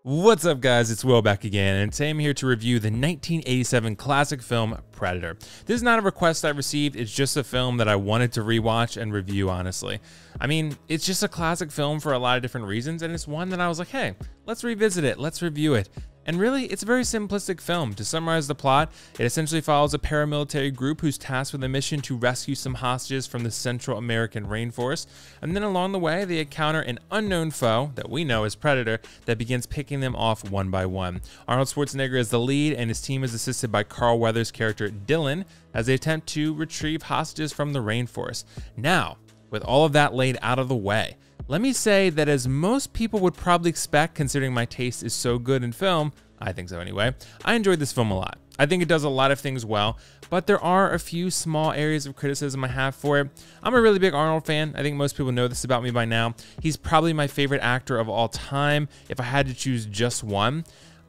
What's up, guys? It's Will back again, and today I'm here to review the 1987 classic film Predator. This is not a request I received, it's just a film that I wanted to rewatch and review, honestly. I mean, it's just a classic film for a lot of different reasons, and it's one that I was like, hey, let's revisit it, let's review it. And really, it's a very simplistic film. To summarize the plot, it essentially follows a paramilitary group who's tasked with a mission to rescue some hostages from the Central American rainforest. And then along the way, they encounter an unknown foe that we know as Predator that begins picking them off one by one. Arnold Schwarzenegger is the lead, and his team is assisted by Carl Weathers' character Dylan as they attempt to retrieve hostages from the rainforest. Now, with all of that laid out of the way, let me say that as most people would probably expect, considering my taste is so good in film, I think so anyway, I enjoyed this film a lot. I think it does a lot of things well, but there are a few small areas of criticism I have for it. I'm a really big Arnold fan. I think most people know this about me by now. He's probably my favorite actor of all time. If I had to choose just one,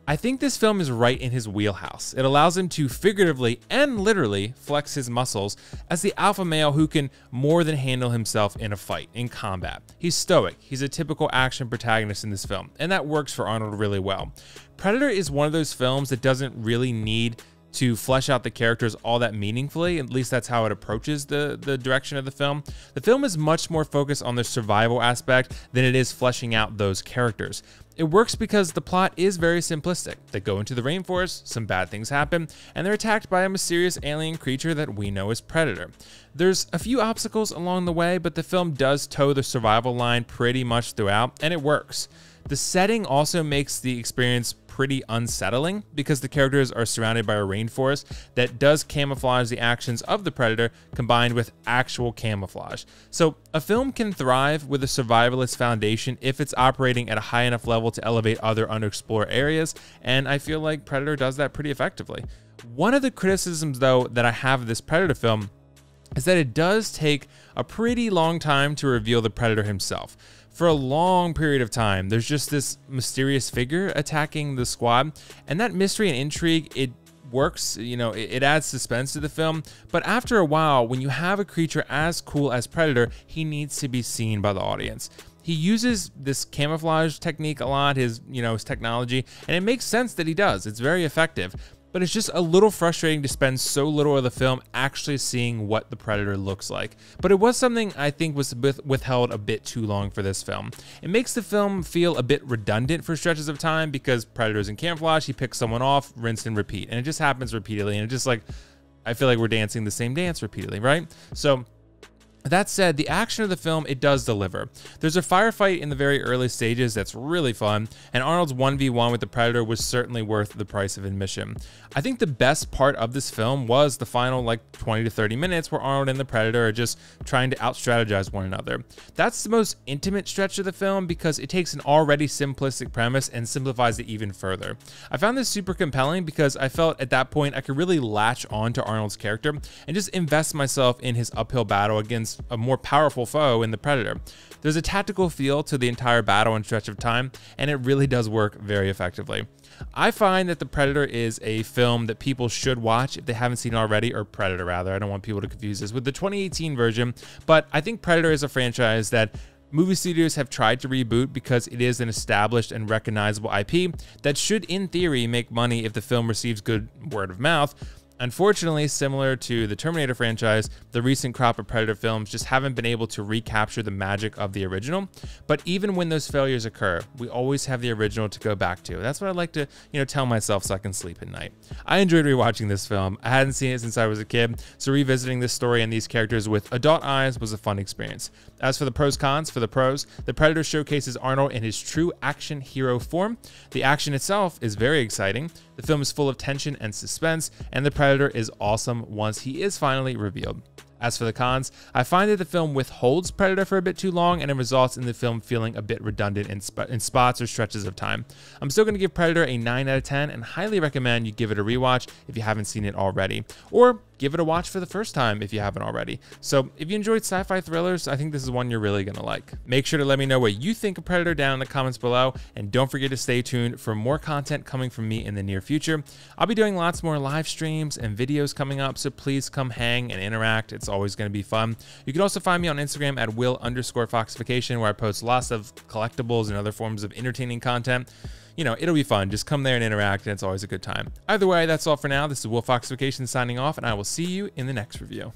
I think this film is right in his wheelhouse. It allows him to figuratively and literally flex his muscles as the alpha male who can more than handle himself in a fight, in combat. He's stoic, he's a typical action protagonist in this film, and that works for Arnold really well. Predator is one of those films that doesn't really need to flesh out the characters all that meaningfully. At least that's how it approaches the direction of the film. The film is much more focused on the survival aspect than it is fleshing out those characters. It works because the plot is very simplistic. They go into the rainforest, some bad things happen, and they're attacked by a mysterious alien creature that we know as Predator. There's a few obstacles along the way, but the film does toe the survival line pretty much throughout, and it works. The setting also makes the experience pretty unsettling because the characters are surrounded by a rainforest that does camouflage the actions of the Predator combined with actual camouflage. So a film can thrive with a survivalist foundation if it's operating at a high enough level to elevate other unexplored areas, and I feel like Predator does that pretty effectively. One of the criticisms, though, that I have of this Predator film is that it does take a pretty long time to reveal the Predator himself. For a long period of time, there's just this mysterious figure attacking the squad, and that mystery and intrigue, it works, you know, it adds suspense to the film. But after a while, when you have a creature as cool as Predator, he needs to be seen by the audience. He uses this camouflage technique a lot, his technology, and it makes sense that he does. It's very effective. But it's just a little frustrating to spend so little of the film actually seeing what the Predator looks like. But it was something I think was withheld a bit too long for this film. It makes the film feel a bit redundant for stretches of time because Predator's in camouflage, he picks someone off, rinse and repeat. And it just happens repeatedly, and it just like, I feel like we're dancing the same dance repeatedly, right? So that said, the action of the film, it does deliver. There's a firefight in the very early stages that's really fun, and Arnold's 1v1 with the Predator was certainly worth the price of admission. I think the best part of this film was the final 20 to 30 minutes where Arnold and the Predator are just trying to out-strategize one another. That's the most intimate stretch of the film because it takes an already simplistic premise and simplifies it even further. I found this super compelling because I felt at that point I could really latch on to Arnold's character and just invest myself in his uphill battle against a more powerful foe in the Predator. There's a tactical feel to the entire battle and stretch of time, and it really does work very effectively. I find that The Predator is a film that people should watch if they haven't seen it already, or Predator rather. I don't want people to confuse this with the 2018 version, but I think Predator is a franchise that movie studios have tried to reboot because it is an established and recognizable IP that should, in theory, make money if the film receives good word of mouth. Unfortunately, similar to the Terminator franchise, the recent crop of Predator films just haven't been able to recapture the magic of the original. But even when those failures occur, we always have the original to go back to. That's what I like to, tell myself so I can sleep at night. I enjoyed rewatching this film. I hadn't seen it since I was a kid, so revisiting this story and these characters with adult eyes was a fun experience. As for the pros-cons, for the pros, The Predator showcases Arnold in his true action hero form. The action itself is very exciting. The film is full of tension and suspense, and the Predator is awesome once he is finally revealed. As for the cons, I find that the film withholds Predator for a bit too long, and it results in the film feeling a bit redundant in spots or stretches of time. I'm still going to give Predator a 9 out of 10 and highly recommend you give it a rewatch if you haven't seen it already, or give it a watch for the first time if you haven't already. So if you enjoyed sci-fi thrillers, I think this is one you're really going to like. Make sure to let me know what you think of Predator down in the comments below, and don't forget to stay tuned for more content coming from me in the near future. I'll be doing lots more live streams and videos coming up, so please come hang and interact. It's always going to be fun. You can also find me on Instagram at Will_Foxification, where I post lots of collectibles and other forms of entertaining content. you know, it'll be fun. Just come there and interact, and it's always a good time. Either way, that's all for now. This is WillFoxification signing off, and I will see you in the next review.